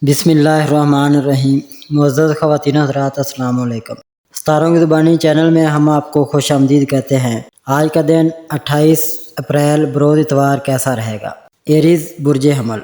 بسم اللہ الرحمن الرحیم۔ معزز خواتین حضرات، السلام علیکم۔ ستاروں کی زبانی چینل میں ہم آپ کو خوش آمدید کہتے ہیں۔ آج کا دن 28 اپریل بروز اتوار کیسا رہے گا؟ ایریز برج حمل،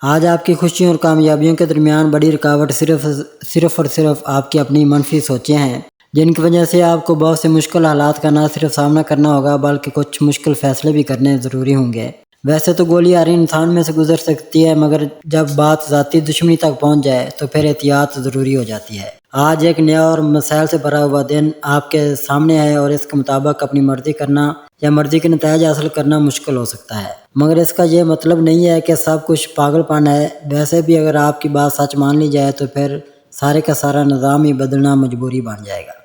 آج آپ کی خوشیوں اور کامیابیوں کے درمیان بڑی رکاوٹ صرف آپ کی اپنی منفی سوچیں ہیں، جن کی وجہ سے آپ کو بہت سے مشکل حالات کا نہ صرف سامنا کرنا ہوگا بلکہ کچھ مشکل فیصلے بھی کرنے ضروری ہوں گے۔ ویسے تو گولی ہر انسان میں سے گزر سکتی ہے، مگر جب بات ذاتی دشمنی تک پہنچ جائے تو پھر احتیاط ضروری ہو جاتی ہے۔ آج ایک نیا اور مسائل سے بھرا ہوا دن آپ کے سامنے ہے اور اس کے مطابق اپنی مرضی کرنا یا مرضی کے نتائج حاصل کرنا مشکل ہو سکتا ہے، مگر اس کا یہ مطلب نہیں ہے کہ سب کچھ پاگل پن ہے۔ ویسے بھی اگر آپ کی بات سچ مان لی جائے تو پھر سارے کا سارا نظام ہی بدلنا مجبوری بن جائے گا۔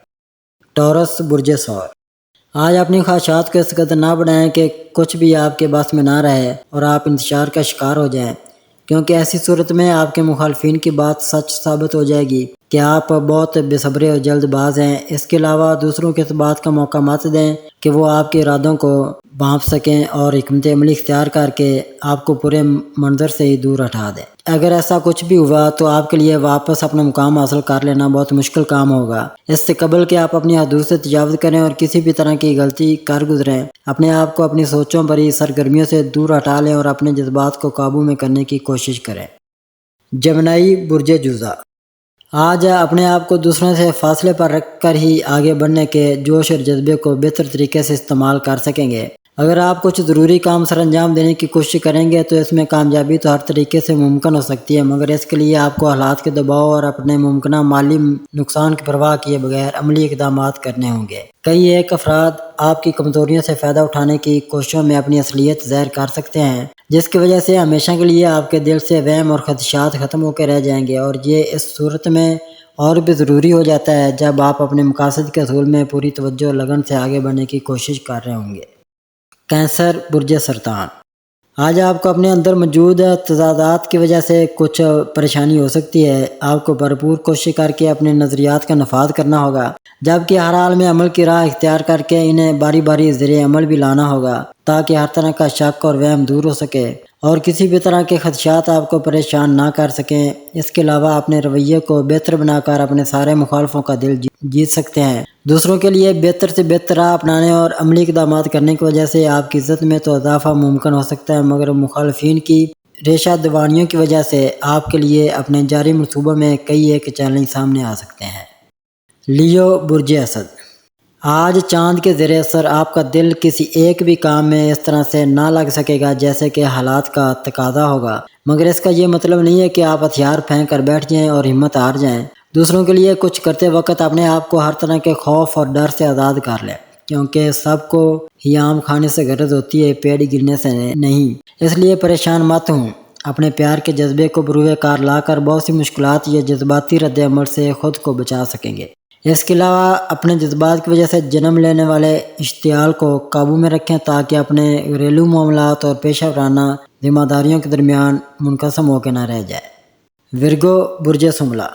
ٹورس برج ثور، آج اپنی خواہشات کو اس قدر نہ بڑھائیں کہ کچھ بھی آپ کے بس میں نہ رہے اور آپ انتشار کا شکار ہو جائیں، کیونکہ ایسی صورت میں آپ کے مخالفین کی بات سچ ثابت ہو جائے گی کہ آپ بہت بے صبر اور جلد باز ہیں۔ اس کے علاوہ دوسروں کو اس بات کا موقع مت دیں کہ وہ آپ کے ارادوں کو بھانپ سکیں اور حکمت عملی اختیار کر کے آپ کو پورے منظر سے ہی دور ہٹا دیں۔ اگر ایسا کچھ بھی ہوا تو آپ کے لیے واپس اپنا مقام حاصل کر لینا بہت مشکل کام ہوگا۔ اس سے قبل کہ آپ اپنی حدود سے تجاوز کریں اور کسی بھی طرح کی غلطی کر گزریں، اپنے آپ کو اپنی سوچوں بھری سرگرمیوں سے دور ہٹا لیں اور اپنے جذبات کو قابو میں کرنے کی کوشش کریں۔ جمنائی برج جوزا، آج اپنے آپ کو دوسروں سے فاصلے پر رکھ کر ہی آگے بڑھنے کے جوش اور جذبے کو بہتر طریقے سے استعمال کر سکیں گے۔ اگر آپ کچھ ضروری کام سر انجام دینے کی کوشش کریں گے تو اس میں کامیابی تو ہر طریقے سے ممکن ہو سکتی ہے، مگر اس کے لیے آپ کو حالات کے دباؤ اور اپنے ممکنہ مالی نقصان کی پرواہ کیے بغیر عملی اقدامات کرنے ہوں گے۔ کئی ایک افراد آپ کی کمزوریوں سے فائدہ اٹھانے کی کوششوں میں اپنی اصلیت ظاہر کر سکتے ہیں، جس کی وجہ سے ہمیشہ کے لیے آپ کے دل سے وہم اور خدشات ختم ہو کے رہ جائیں گے، اور یہ اس صورت میں اور بھی ضروری ہو جاتا ہے جب آپ اپنے مقاصد کے حصول میں پوری توجہ اور لگن سے آگے بڑھنے کی کوشش کر رہے ہوں گے۔ کینسر برج سرطان، آج آپ کو اپنے اندر موجود تضادات کی وجہ سے کچھ پریشانی ہو سکتی ہے۔ آپ کو بھرپور کوشش کر کے اپنے نظریات کا نفاذ کرنا ہوگا، جبکہ ہر حال میں عمل کی راہ اختیار کر کے انہیں باری باری زیر عمل بھی لانا ہوگا تاکہ ہر طرح کا شک اور وہم دور ہو سکے اور کسی بھی طرح کے خدشات آپ کو پریشان نہ کر سکیں۔ اس کے علاوہ اپنے رویے کو بہتر بنا کر اپنے سارے مخالفوں کا دل جیت سکتے ہیں۔ دوسروں کے لیے بہتر سے بہتر راہ اپنانے اور عملی اقدامات کرنے کی وجہ سے آپ کی عزت میں تو اضافہ ممکن ہو سکتا ہے، مگر مخالفین کی ریشہ دوانیوں کی وجہ سے آپ کے لیے اپنے جاری منصوبوں میں کئی ایک چیلنج سامنے آ سکتے ہیں۔ لیو برج اسد، آج چاند کے زیر اثر آپ کا دل کسی ایک بھی کام میں اس طرح سے نہ لگ سکے گا جیسے کہ حالات کا تقاضا ہوگا، مگر اس کا یہ مطلب نہیں ہے کہ آپ ہتھیار پھینک کر بیٹھ جائیں اور ہمت ہار جائیں۔ دوسروں کے لیے کچھ کرتے وقت اپنے آپ کو ہر طرح کے خوف اور ڈر سے آزاد کر لیں، کیونکہ سب کو ہی آم کھانے سے غرض ہوتی ہے، پیڑ گرنے سے نہیں۔ اس لیے پریشان مت ہوں، اپنے پیار کے جذبے کو بروئے کار لا کر بہت سی مشکلات یا جذباتی رد عمل سے خود کو بچا سکیں گے۔ اس کے علاوہ اپنے جذبات کی وجہ سے جنم لینے والے اشتعال کو قابو میں رکھیں تاکہ اپنے گھریلو معاملات اور پیشہ ورانہ ذمہ داریوں کے درمیان منقسم ہو کے نہ رہ جائے۔ ورگو برج سملا،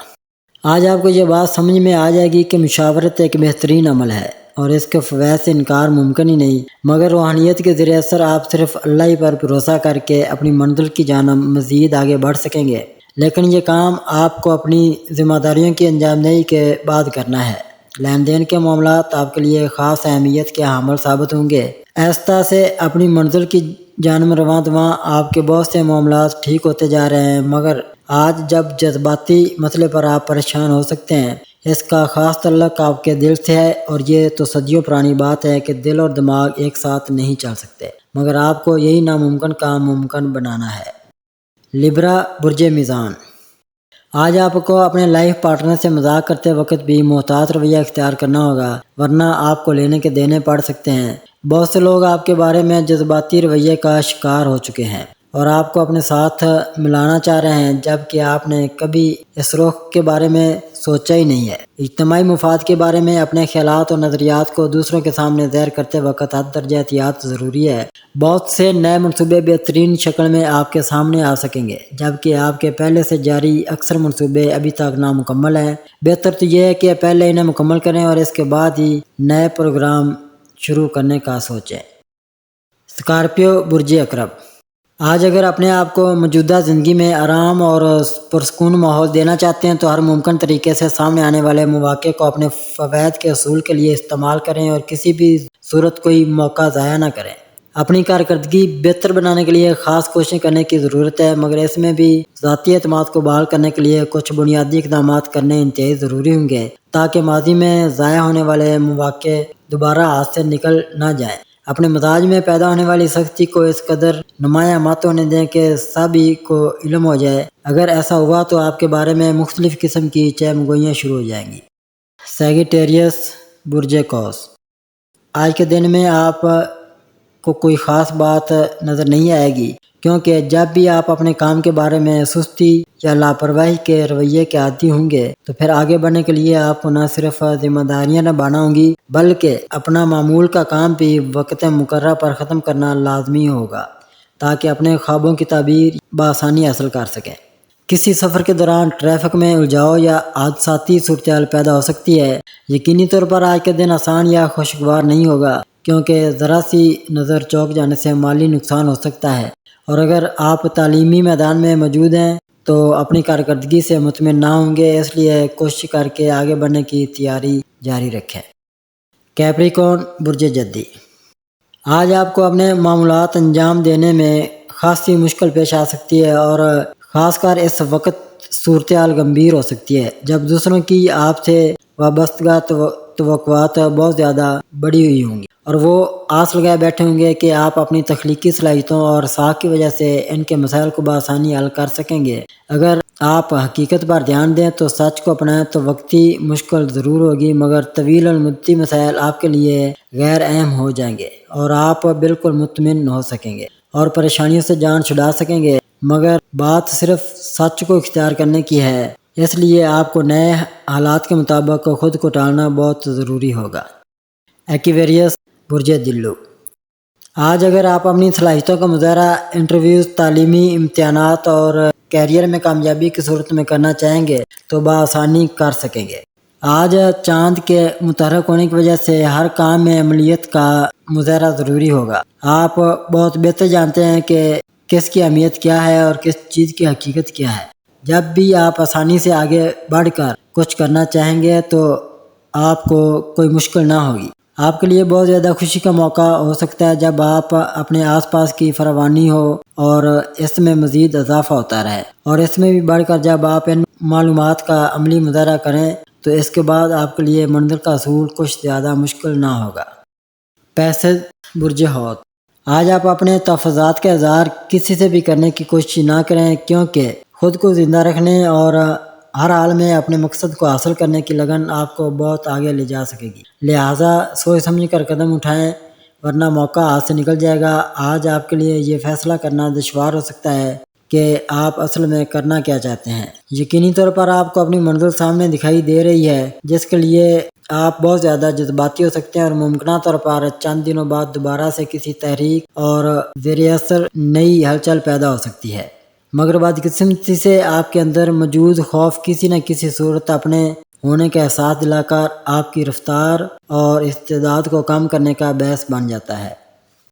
آج آپ کو یہ بات سمجھ میں آ جائے گی کہ مشاورت ایک بہترین عمل ہے اور اس کے فوائد سے انکار ممکن ہی نہیں، مگر روحانیت کے ذریعے اثر آپ صرف اللہ ہی پر بھروسہ کر کے اپنی منزل کی جانب مزید آگے بڑھ سکیں گے، لیکن یہ کام آپ کو اپنی ذمہ داریوں کی انجام دہی کے بعد کرنا ہے۔ لین دین کے معاملات آپ کے لیے خاص اہمیت کے حامل ثابت ہوں گے۔ آہستہ سے اپنی منزل کی جانب رواں دواں آپ کے بہت سے معاملات ٹھیک ہوتے جا رہے ہیں، مگر آج جب جذباتی مسئلے پر آپ پریشان ہو سکتے ہیں، اس کا خاص تعلق آپ کے دل سے ہے، اور یہ تو صدیوں پرانی بات ہے کہ دل اور دماغ ایک ساتھ نہیں چل سکتے، مگر آپ کو یہی ناممکن کام ممکن بنانا ہے۔ لبرا برج میزان، آج آپ کو اپنے لائف پارٹنر سے مذاق کرتے وقت بھی محتاط رویہ اختیار کرنا ہوگا، ورنہ آپ کو لینے کے دینے پڑ سکتے ہیں۔ بہت سے لوگ آپ کے بارے میں جذباتی رویے کا شکار ہو چکے ہیں اور آپ کو اپنے ساتھ ملانا چاہ رہے ہیں، جبکہ آپ نے کبھی اس رخ کے بارے میں سوچا ہی نہیں ہے۔ اجتماعی مفاد کے بارے میں اپنے خیالات اور نظریات کو دوسروں کے سامنے ظاہر کرتے وقت حد درجہ احتیاط ضروری ہے۔ بہت سے نئے منصوبے بہترین شکل میں آپ کے سامنے آ سکیں گے، جبکہ آپ کے پہلے سے جاری اکثر منصوبے ابھی تک نامکمل ہیں۔ بہتر تو یہ ہے کہ پہلے انہیں مکمل کریں اور اس کے بعد ہی نئے پروگرام شروع کرنے کا سوچیں۔ اسکارپیو برج عقرب، آج اگر اپنے آپ کو موجودہ زندگی میں آرام اور پرسکون ماحول دینا چاہتے ہیں تو ہر ممکن طریقے سے سامنے آنے والے مواقع کو اپنے فوائد کے حصول کے لیے استعمال کریں اور کسی بھی صورت کوئی موقع ضائع نہ کریں۔ اپنی کارکردگی بہتر بنانے کے لیے خاص کوششیں کرنے کی ضرورت ہے، مگر اس میں بھی ذاتی اعتماد کو بحال کرنے کے لیے کچھ بنیادی اقدامات کرنے انتہائی ضروری ہوں گے تاکہ ماضی میں ضائع ہونے والے مواقع دوبارہ ہاتھ سے نکل نہ جائیں۔ اپنے مزاج میں پیدا ہونے والی سختی کو اس قدر نمایاں مت ہونے دیں کہ سبھی کو علم ہو جائے۔ اگر ایسا ہوا تو آپ کے بارے میں مختلف قسم کی چہم گوئیاں شروع ہو جائیں گی۔ سیگیٹیریس، برج قوس۔ آج کے دن میں آپ کو کوئی خاص بات نظر نہیں آئے گی، کیونکہ جب بھی آپ اپنے کام کے بارے میں سستی یا لاپرواہی کے رویے کے عادی ہوں گے تو پھر آگے بڑھنے کے لیے آپ کو نہ صرف ذمہ داریاں نبھانا ہوں گی بلکہ اپنا معمول کا کام بھی وقت مقررہ پر ختم کرنا لازمی ہوگا تاکہ اپنے خوابوں کی تعبیر بآسانی حاصل کر سکیں۔ کسی سفر کے دوران ٹریفک میں الجھاؤ یا حادثاتی صورتحال پیدا ہو سکتی ہے۔ یقینی طور پر آج کے دن آسان یا خوشگوار نہیں ہوگا، کیونکہ ذرا سی نظر چوک جانے سے مالی نقصان ہو سکتا ہے، اور اگر آپ تعلیمی میدان میں موجود ہیں تو اپنی کارکردگی سے مطمئن نہ ہوں گے، اس لیے کوشش کر کے آگے بڑھنے کی تیاری جاری رکھیں۔ کیپریکون، برج جدی۔ آج آپ کو اپنے معمولات انجام دینے میں خاصی مشکل پیش آ سکتی ہے، اور خاص کر اس وقت صورتحال گمبھیر ہو سکتی ہے جب دوسروں کی آپ سے وابستگی توقعات بہت زیادہ بڑھی ہوئی ہوں گی اور وہ آس لگائے بیٹھے ہوں گے کہ آپ اپنی تخلیقی صلاحیتوں اور ساکھ کی وجہ سے ان کے مسائل کو بآسانی حل کر سکیں گے۔ اگر آپ حقیقت پر دھیان دیں تو سچ کو اپنائیں تو وقتی مشکل ضرور ہوگی، مگر طویل المدتی مسائل آپ کے لیے غیر اہم ہو جائیں گے اور آپ بالکل مطمئن ہو سکیں گے اور پریشانیوں سے جان چھڑا سکیں گے۔ مگر بات صرف سچ کو اختیار کرنے کی ہے، اس لیے آپ کو نئے حالات کے مطابق خود کو ٹالنا بہت ضروری ہوگا۔ ایکویریس، برج دلو۔ آج اگر آپ اپنی صلاحیتوں کا مظاہرہ انٹرویوز، تعلیمی امتحانات اور کیریئر میں کامیابی کی صورت میں کرنا چاہیں گے تو بآسانی کر سکیں گے۔ آج چاند کے متحرک ہونے کی وجہ سے ہر کام میں عملیت کا مظاہرہ ضروری ہوگا۔ آپ بہت بہتر جانتے ہیں کہ کس کی اہمیت کیا ہے اور کس چیز کی حقیقت کیا ہے۔ جب بھی آپ آسانی سے آگے بڑھ کر کچھ کرنا چاہیں گے تو آپ کو کوئی مشکل نہ ہوگی۔ آپ کے لیے بہت زیادہ خوشی کا موقع ہو سکتا ہے جب آپ اپنے آس پاس کی فراوانی ہو اور اس میں مزید اضافہ ہوتا رہے، اور اس میں بھی بڑھ کر جب آپ ان معلومات کا عملی مظاہرہ کریں تو اس کے بعد آپ کے لیے منزل کا حصول کچھ زیادہ مشکل نہ ہوگا۔ پیسج، برج حوت۔ آج آپ اپنے تحفظات کا اظہار کسی سے بھی کرنے کی کوشش نہ کریں، کیونکہ خود کو زندہ رکھنے اور ہر حال میں اپنے مقصد کو حاصل کرنے کی لگن آپ کو بہت آگے لے جا سکے گی۔ لہٰذا سوچ سمجھ کر قدم اٹھائیں، ورنہ موقع ہاتھ سے نکل جائے گا۔ آج آپ کے لیے یہ فیصلہ کرنا دشوار ہو سکتا ہے کہ آپ اصل میں کرنا کیا چاہتے ہیں۔ یقینی طور پر آپ کو اپنی منزل سامنے دکھائی دے رہی ہے، جس کے لیے آپ بہت زیادہ جذباتی ہو سکتے ہیں، اور ممکنہ طور پر چند دنوں بعد دوبارہ سے کسی تحریک اور زیر اثر نئی ہلچل پیدا ہو سکتی ہے۔ مگر بدقسمتی سے آپ کے اندر موجود خوف کسی نہ کسی صورت اپنے ہونے کا احساس دلا کر آپ کی رفتار اور استعداد کو کم کرنے کا باعث بن جاتا ہے۔